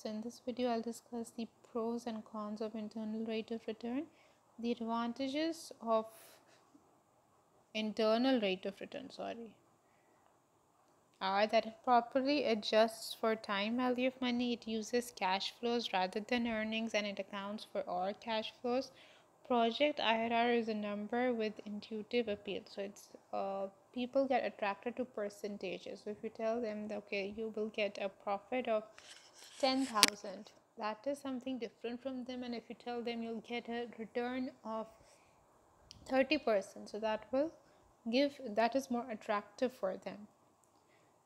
So in this video, I'll discuss the pros and cons of internal rate of return, the advantages of internal rate of return, are that it properly adjusts for time value of money, it uses cash flows rather than earnings, and it accounts for all cash flows. Project IRR is a number with intuitive appeal. So it's people get attracted to percentages. So if you tell them that okay, you will get a profit of 10,000, that is something different from them. And if you tell them you'll get a return of 30%, so that is more attractive for them.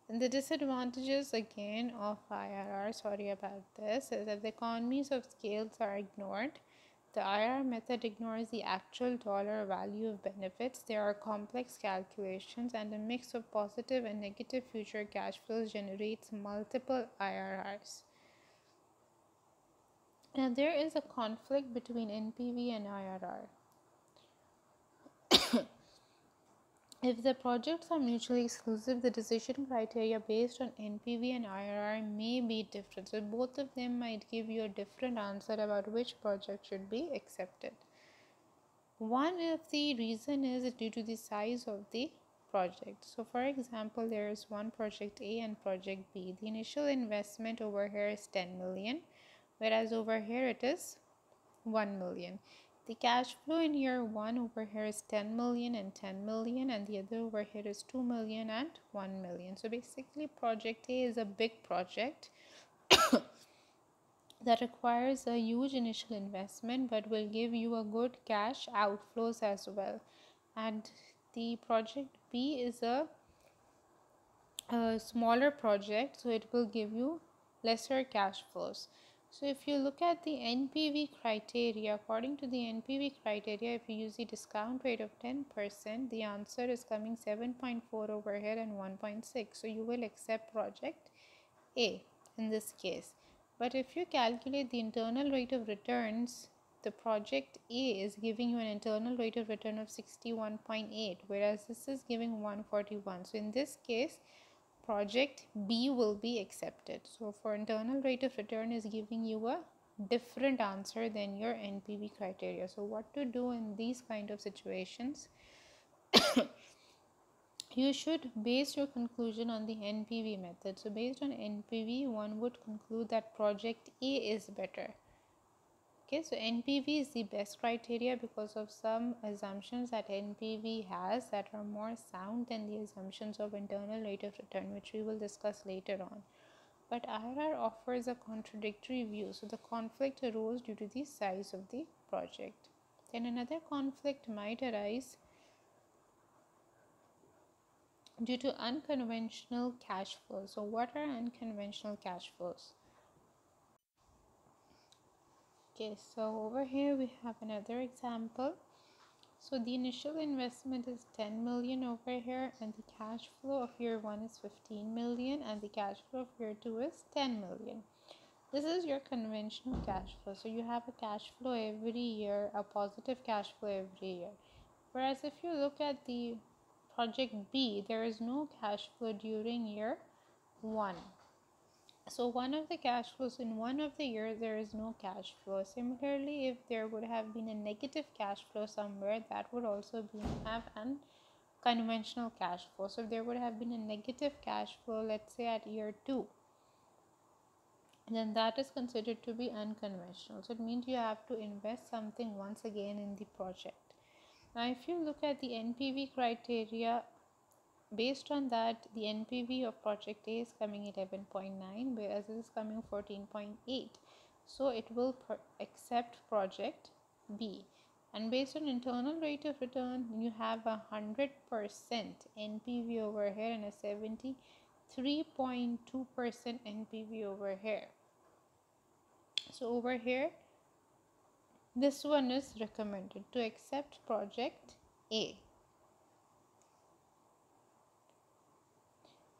And the disadvantages again of IRR, sorry about this, is that the economies of scales are ignored. The IRR method ignores the actual dollar value of benefits. There are complex calculations, and a mix of positive and negative future cash flows generates multiple IRRs. Now, there is a conflict between NPV and IRR. If the projects are mutually exclusive, the decision criteria based on NPV and IRR may be different. So both of them might give you a different answer about which project should be accepted. One of the reason is due to the size of the project. So for example, there is one project A and project B. The initial investment over here is 10 million, whereas over here it is 1 million. The cash flow in year 1 over here is 10 million and 10 million, and the other over here is 2 million and 1 million. So basically project A is a big project that requires a huge initial investment but will give you a good cash outflows as well. And the project B is a smaller project, so it will give you lesser cash flows. So if you look at the NPV criteria, according to the NPV criteria, if you use the discount rate of 10%, the answer is coming 7.4 over here and 1.6. So you will accept project A in this case. But if you calculate the internal rate of returns, the project A is giving you an internal rate of return of 61.8, whereas this is giving 141. So in this case, project B will be accepted. So for internal rate of return is giving you a different answer than your NPV criteria. So what to do in these kind of situations? You should base your conclusion on the NPV method. So based on NPV, one would conclude that project A is better. Okay, so NPV is the best criteria because of some assumptions that NPV has that are more sound than the assumptions of internal rate of return, which we will discuss later on. But IRR offers a contradictory view, so the conflict arose due to the size of the project. Then another conflict might arise due to unconventional cash flows. So what are unconventional cash flows? Okay, so over here we have another example. So the initial investment is 10 million over here, and the cash flow of year 1 is 15 million, and the cash flow of year 2 is 10 million. This is your conventional cash flow. So you have a cash flow every year, a positive cash flow every year. Whereas if you look at the project B, there is no cash flow during year 1. So one of the cash flows in one of the years, there is no cash flow. Similarly, if there would have been a negative cash flow somewhere, that would also have an conventional cash flow. So if there would have been a negative cash flow, let's say at year 2, then that is considered to be unconventional. So it means you have to invest something once again in the project. Now if you look at the NPV criteria, based on that, the NPV of project A is coming 11.9, whereas it is coming 14.8. So it will accept project B. And based on internal rate of return, you have 100% NPV over here and a 73.2% NPV over here. So over here, this one is recommended to accept project A.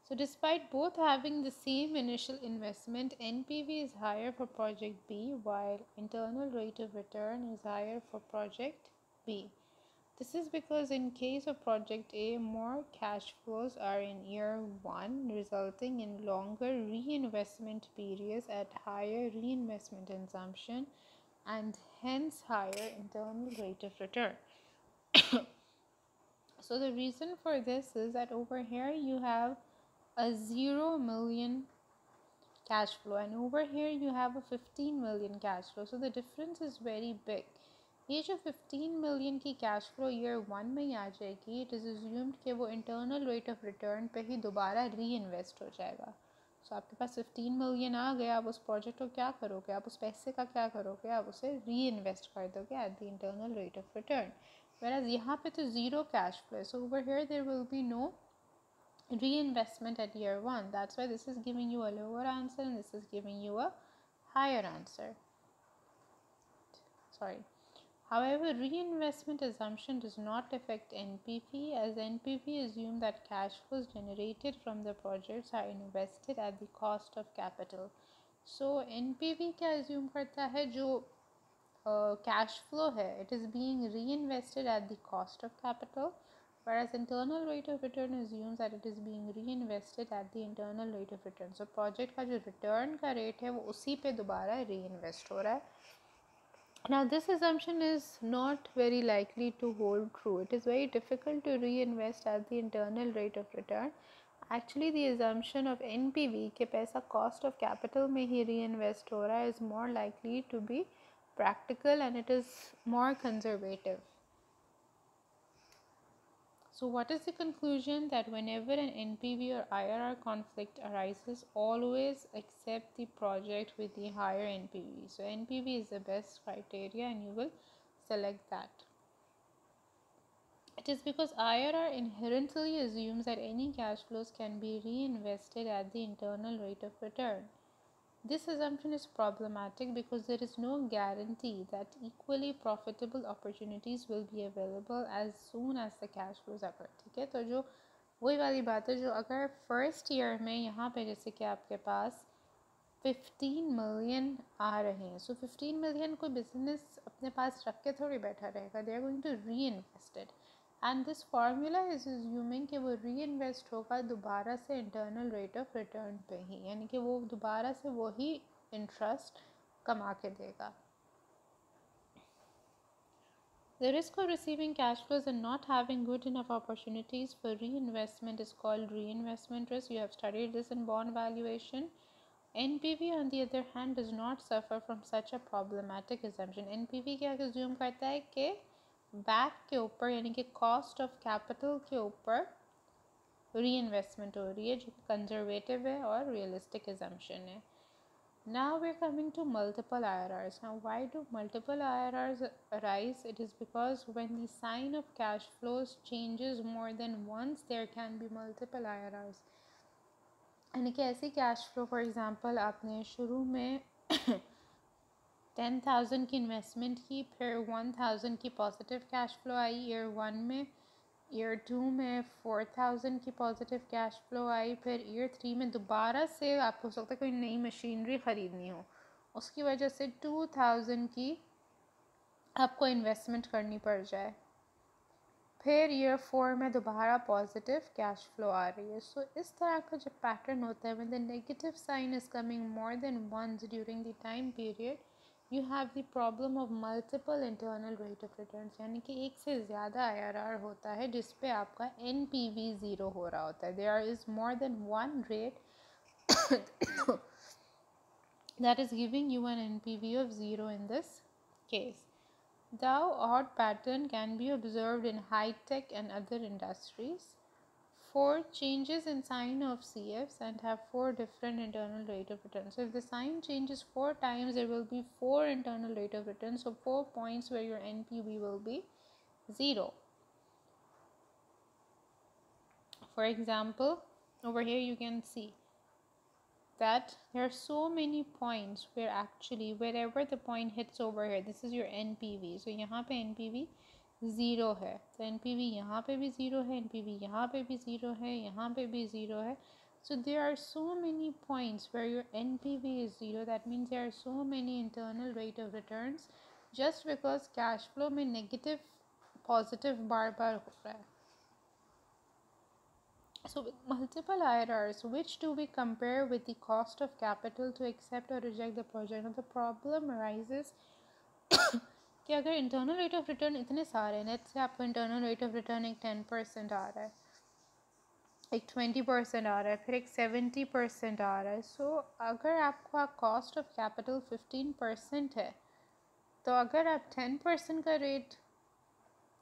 So despite both having the same initial investment, NPV is higher for project B while internal rate of return is higher for project B. This is because in case of project A, more cash flows are in year 1, resulting in longer reinvestment periods at higher reinvestment assumption and hence higher internal rate of return. So the reason for this is that over here you have a 0 million cash flow and over here you have a 15 million cash flow. So the difference is very big. ये जो 15 million की cash flow year 1 में ही आ जाएगी, it is assumed कि वो internal rate of return पे ही दोबारा री इन्वेस्ट हो जाएगा. सो आपके पास 15 मिलियन आ गया, आप उस प्रोजेक्ट को क्या करोगे, आप उस पैसे का क्या करोगे, आप उसे री इन्वेस्ट कर दोगे at the internal rate of return. Whereas यहाँ पे तो ज़ीरो कैश फ्लो है, so over here there will be no reinvestment at year 1. That's why this is giving you a lower answer and this is giving you a higher answer. Sorry. However, reinvestment assumption does not affect NPV, as NPV assumes that cash flows generated from the projects are invested at the cost of capital. So NPV क्या assume करता है, जो cash flow है, it is being reinvested at the cost of capital, whereas internal rate of return assumes that it is being reinvested at the internal rate of return. So project का जो return का rate है वो उसी पे दोबारा reinvest हो रहा है. Now this assumption is not very likely to hold true. It is very difficult to reinvest at the internal rate of return. Actually the assumption of NPV के पैसा cost of capital में ही reinvest हो रहा है is more likely to be practical and it is more conservative. So what is the conclusion? That whenever an NPV or IRR conflict arises, always accept the project with the higher NPV. So NPV is the best criteria and you will select that. It is because IRR inherently assumes that any cash flows can be reinvested at the internal rate of return. This assumption is problematic because there is no guarantee that equally profitable opportunities will be available as soon as the cash flows occur. ठीक है, तो जो वही वाली बात है, जो अगर फर्स्ट ईयर में यहाँ पे जैसे कि आपके पास 15 मिलियन आ रहे हैं, सो 15 मिलियन कोई बिजनेस अपने पास रख के थोड़ी बैठा रहेगा, they are going to reinvested and this formula is assuming कि वो री इन्वेस्ट होगा दोबारा से इंटरनल रेट ऑफ रिटर्न पे ही, यानी कि वो दोबारा से वही इंटरेस्ट कमा के देगा. The risk of receiving cash flows and not having good enough opportunities for reinvestment is called reinvestment risk. You have studied this in bond valuation. NPV on the other hand does not suffer from such a problematic assumption. NPV क्या assume करता है कि back के ऊपर यानी कि cost of capital के ऊपर री इन्वेस्टमेंट हो रही है, जो कंजर्वेटिव है और रियलिस्टिक assumption है. Now we're coming to multiple IRRs. Now why do multiple IRRs arise? It is because when the sign of cash flows changes more than once, there can be multiple IRRs. यानी कि ऐसी cash flow, for example आपने शुरू में 10,000 की investment की, फिर 1,000 की positive cash flow eye ear 1 में, ईयर 2 में 4,000 की पॉजिटिव कैश फ्लो आई, फिर ईयर 3 में दोबारा से आपको हो सकता है कोई नई मशीनरी ख़रीदनी हो, उसकी वजह से 2,000 की आपको इन्वेस्टमेंट करनी पड़ जाए, फिर ईयर 4 में दोबारा पॉजिटिव कैश फ्लो आ रही है. सो इस तरह का जब पैटर्न होता है, when the negative sign is coming more than once during the time period, you have the problem of multiple internal rate of return, यानी कि एक से ज़्यादा IRR होता है जिस पे आपका NPV ज़ीरो हो रहा होता है. There is more than one rate that is giving you an NPV of 0 in this case. The odd pattern can be observed in high-tech and other industries. 4 changes in sign of CFs and have 4 different internal rate of return. So if the sign changes 4 times, there will be 4 internal rate of return. So 4 points where your NPV will be 0. For example, over here you can see that there are so many points where actually wherever the point hits over here, this is your NPV. So यहाँ पे NPV 0 है, तो NPV यहाँ पे भी 0 है, NPV यहाँ पे भी 0 है, यहाँ पे भी 0 है. So there are so many points where your NPV is 0. That means there are so many internal rate of returns. Just because cash flow में negative पॉजिटिव बार बार हो रहा है. So with multiple IRRs, which do we compare with the cost of capital to accept or reject the project? Now the problem arises कि अगर internal rate of return इतने सारे हैं, let's say आपको internal rate of return एक 10% आ रहा है, एक 20% आ रहा है, फिर एक 70% आ रहा है. सो अगर आपका कॉस्ट ऑफ कैपिटल 15% है, तो अगर आप 10% का रेट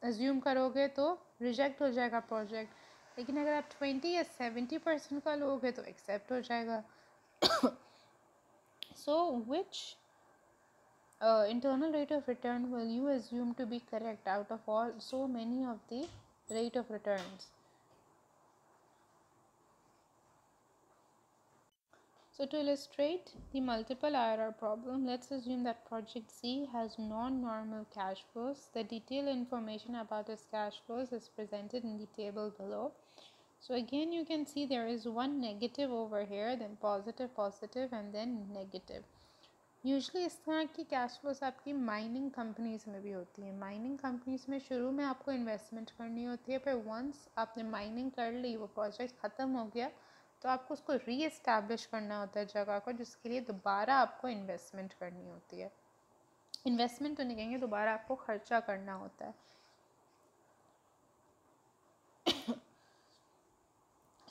एज्यूम करोगे तो रिजेक्ट हो जाएगा प्रोजेक्ट. लेकिन अगर आप 20 या 70% का लोगे तो एक्सेप्ट हो जाएगा. सो विच internal rate of return will you assume to be correct out of all so many of the rate of returns? So to illustrate the multiple IRR problem, let's assume that project C has non-normal cash flows. The detailed information about its cash flows is presented in the table below. So again, you can see there is one negative over here, then positive, positive, and then negative. Usually इस तरह की cash flows आपकी mining companies में भी होती हैं. Mining companies में शुरू में आपको इन्वेस्टमेंट करनी होती है, फिर वंस आपने माइनिंग कर ली, वो प्रोजेक्ट ख़त्म हो गया, तो आपको उसको री एस्टैब्लिश करना होता है जगह को, जिसके लिए दोबारा आपको इन्वेस्टमेंट करनी होती है. इन्वेस्टमेंट तो नहीं कहेंगे, दोबारा आपको खर्चा करना होता है.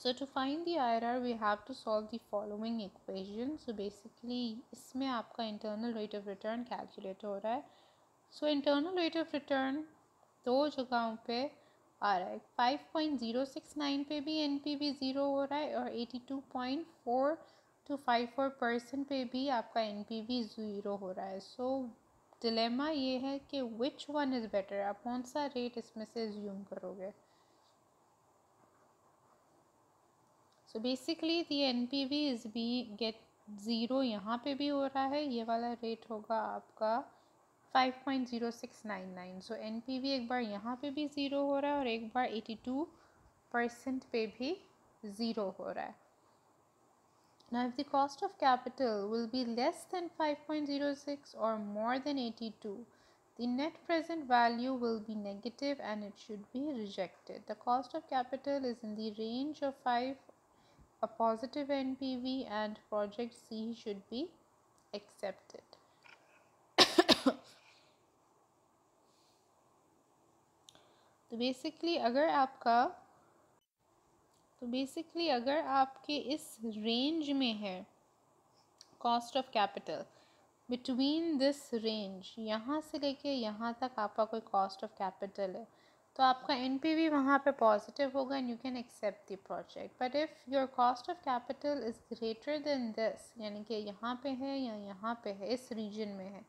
So to find the IRR, we have to solve the following equation. So basically इसमें आपका internal rate of return calculate हो रहा है. So internal rate of return दो जगहों पे आ रहा है. 5.069 पे भी NPV ज़ीरो हो रहा है और 82.4 to 54% पे भी आपका NPV ज़ीरो हो रहा है. So डिलेमा ये है कि which one is better, आप कौन सा रेट इसमें से assume करोगे. So basically the NPV is being get zero यहाँ पे भी हो रहा है, ये वाला रेट होगा आपका 5.0699. So NPV एक बार यहाँ पे भी ज़ीरो हो रहा है और एक बार 82% पे भी ज़ीरो हो रहा है. Now if the cost of capital will be less than 5.06 or more than 82, the net present value will be negative and it should be rejected. The cost of capital is in the range of 5, a positive NPV, and project C should be accepted. तो basically अगर आपके इस range में है cost of capital, between this range, यहाँ से लेके यहाँ तक आपका कोई कॉस्ट ऑफ कैपिटल है, तो आपका NPV वहाँ पे पॉजिटिव होगा and you can accept the project. But if your cost of capital is greater than this, यानी कि यहाँ पे है या यहाँ पे है, इस रीजन में है,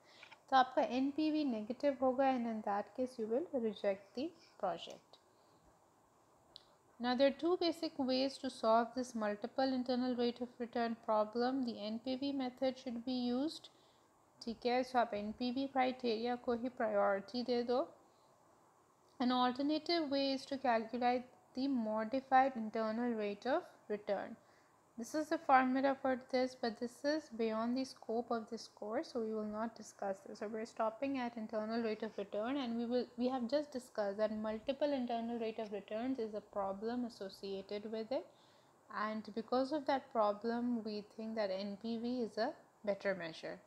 तो आपका NPV नेगेटिव होगा and in that case you will reject the project. Now there are two basic ways to solve this multiple internal rate of return problem. The NPV method should be used. ठीक है, so आप NPV criteria को ही priority दे दो. An alternative way is to calculate the modified internal rate of return. This is the formula for this, but this is beyond the scope of this course, so we will not discuss this. So we're stopping at internal rate of return, and we have just discussed that multiple internal rate of returns is a problem associated with it, and because of that problem we think that NPV is a better measure.